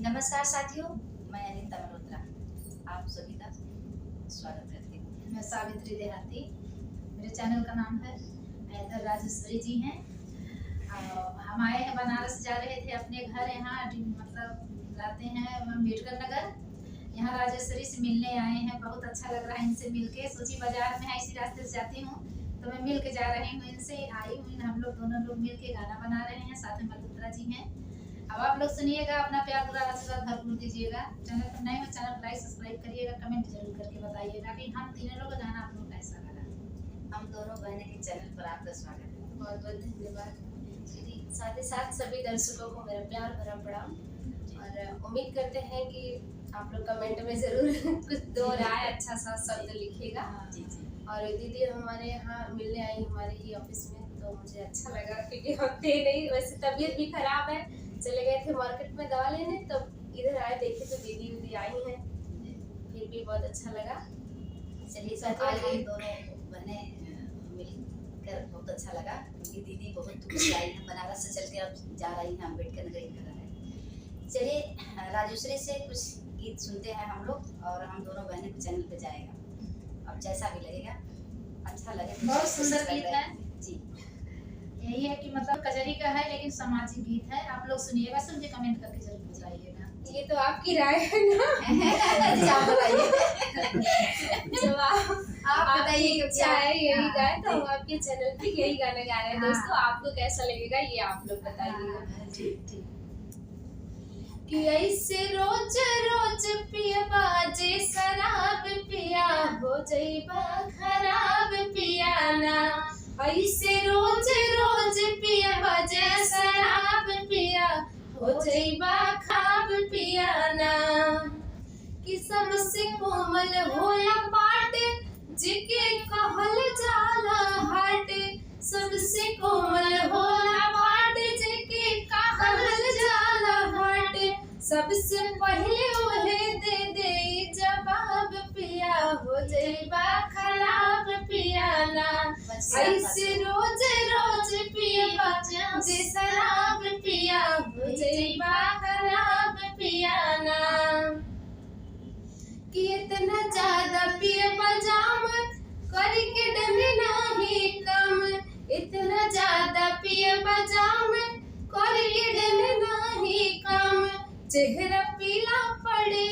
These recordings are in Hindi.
नमस्कार साथियों, मैं अनीता मल्होत्रा आप सभी का स्वागत करती हूँ। मैं सावित्री देहाती, मेरे चैनल का नाम है। इधर राजेश्वरी जी हैं। हम आए हैं बनारस, जा रहे थे अपने घर। यहाँ मतलब रहते हैं अम्बेडकर नगर। यहाँ राजेश्वरी से मिलने आए हैं। बहुत अच्छा लग रहा है इनसे मिलके। सोची बाजार में है, इसी रास्ते से जाती हूँ तो मैं मिल के जा रही हूँ इनसे। आई हूँ, हम लोग दोनों लोग मिल के गाना बना रहे हैं। साथ में मल्होत्रा जी हैं। अब आप लोग सुनिएगा, अपना प्यार पूरा आशीर्वाद भरपूर दीजिएगा। चैनल पर नए हो, चैनल को लाइक सब्सक्राइब करिएगा, कमेंट जरूर करके बताइएगा कि हम तीनों लोग का गाना आप लोगों को कैसा लगा। हम दोनों बहनें के चैनल पर आपका स्वागत है। बहुत बहुत धन्यवाद। साथ ही साथ सभी दर्शकों को मेरा प्यार भरा प्रणाम और उम्मीद करते हैं कि आप लोग कमेंट में जरूर कुछ दो राय अच्छा सा शब्द लिखिएगा। जी जी। और दीदी हमारे यहाँ मिलने आई हमारे ही ऑफिस में, तो मुझे अच्छा लगा क्योंकि हम थे नहीं, वैसे तबीयत भी खराब है, चले गए थे मार्केट में दवा लेने, तब इधर आए देखे तो दीदी आई हैं, फिर भी बहुत अच्छा लगा। चलिए सर, आज हम दोनों बहनें मिलकर बहुत अच्छा लगा क्योंकि दीदी बहुत दूर से आई है, बनारस से चल के अब जा रही हैं अम्बेडकर नगर घर है। चलिए राजेश्वरी से कुछ गीत सुनते हैं हम लोग, और हम दोनों बहनें को चैनल पे जाएगा। अब जैसा भी लगेगा, अच्छा लगे तो बहुत सुंदर गीत है जी। यही है कि मतलब कजरी का है लेकिन सामाजिक गीत है। आप लोग सुनिएगा, सुन के कमेंट करके जरूर बताइएगा। ये तो आपकी राय है ना। जी, आप बताइए। जब आप बताइए इच्छा है यही गाए तो हम आपके चैनल पे यही गाना गा रहे हैं। दोस्तों आपको कैसा लगेगा ये आप लोग बताइएगा। ठीक। कि ऐसे रोज रोज पिया बाजे शराब पिया हो जाइबा खराब पिया ना। ऐसे रोज रोज पिया बाजे शराब पिया हो जाइबा खराब पिया ना। कि सबसे कोमल होला पाट जिके कहल जाला हाट। सबसे कोमल होला पाट जिके कहल जाला हाट। सबसे पहले उहे दे दे जवाब पिया हो जाइबा खराब पिया ना। ऐसे रोज रोज पिया जे शराब पिया हो जाइबा खराब पिया ना। कि इतना ज्यादा पिया बजाम करके डरे नहीं कम। इतना ज्यादा पिया बजाम करके डरे नहीं कम। चेहरा पीला पड़े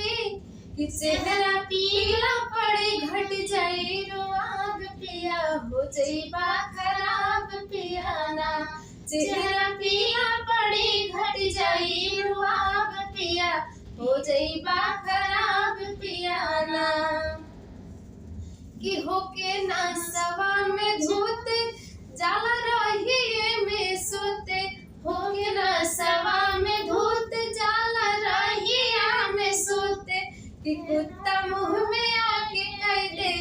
कि चेहरा पीला पड़े घट जाए रुआब पिया हो जाइबा खराब पिया ना। चेहरा पीला पड़े घट जाए रुआब पिया हो जाइबा खराब पिया ना। कि होके ना सवा में धूत जाला रहिए में सोते। होके ना सवा में धूत जाला रहिया में सोते। कि कुत्ता मुंह में आके कह दे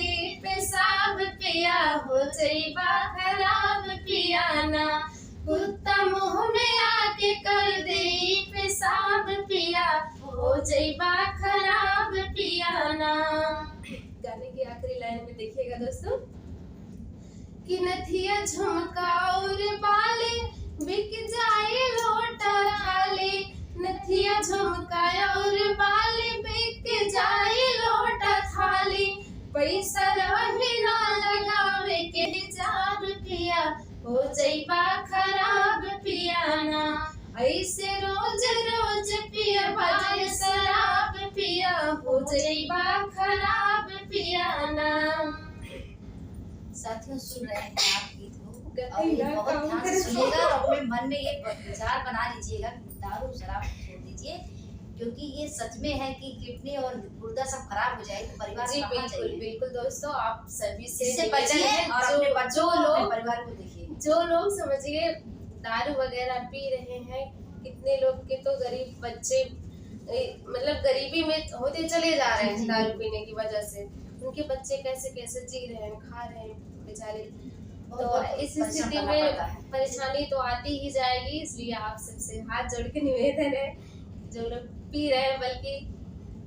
पेशाब पिया हो जाइबा खराब पिया ना। कुत्ता मुंह में आके कर दे पेशाब पिया हो जाइबा खराब पिया ना। गाने की आखिरी लाइन में देखिएगा दोस्तों। कि नथिया झुमका और बाले बिक जाए लोटा थाली। नथिया झुमका और बाले बिक जाए लोटा थाली। पैसा रहे ना लगावे के हिसाब पिया हो जाइबा खराब पिया ना। ऐसे रोज रोज पिया बाजे शराब पिया हो जाइबा खराब पिया ना। साथियों सुन रहे हैं आप गीत को, और ये बहुत ध्यान से सुनिएगा और अपने मन में ये विचार बना लीजिएगा कि दारू शराब छोड़ दीजिए, क्योंकि ये सच में है कि किडनी और गुर्दा सब खराब हो जाए तो परिवार जी कहाँ बिल्कुल जाइए। बिल्कुल दोस्तों, आप सभी इससे बचिए और अपने बच्चों को, अपने परिवार को देखिए। जो लोग समझिए दारू वगैरह पी रहे हैं, कितने लोग के तो गरीब बच्चे मतलब गरीबी में होते चले जा रहे हैं दारू पीने की वजह से। उनके बच्चे कैसे कैसे जी रहे हैं, खा रहे हैं बेचारे। तो इस स्थिति में परेशानी तो आती ही जाएगी, इसलिए आप सबसे हाथ जोड़ के निवेदन है जो लोग पी रहे हैं, बल्कि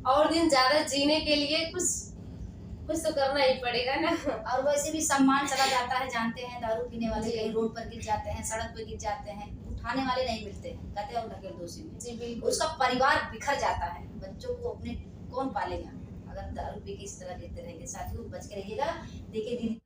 और दिन ज्यादा जीने के लिए कुछ तो करना ही पड़ेगा ना। और वैसे भी सम्मान चला जाता है, जानते हैं दारू पीने वाले कहीं रोड पर गिर जाते हैं, सड़क पर गिर जाते हैं, उठाने वाले नहीं मिलते हैं, कहते हैं और ढकेल दोषी में। जी बिल्कुल। उसका परिवार बिखर जाता है, बच्चों को अपने कौन पालेगा अगर दारू पी के इस तरह गिरते रहेंगे। साथियों बच के रहिएगा। देखिए दीदी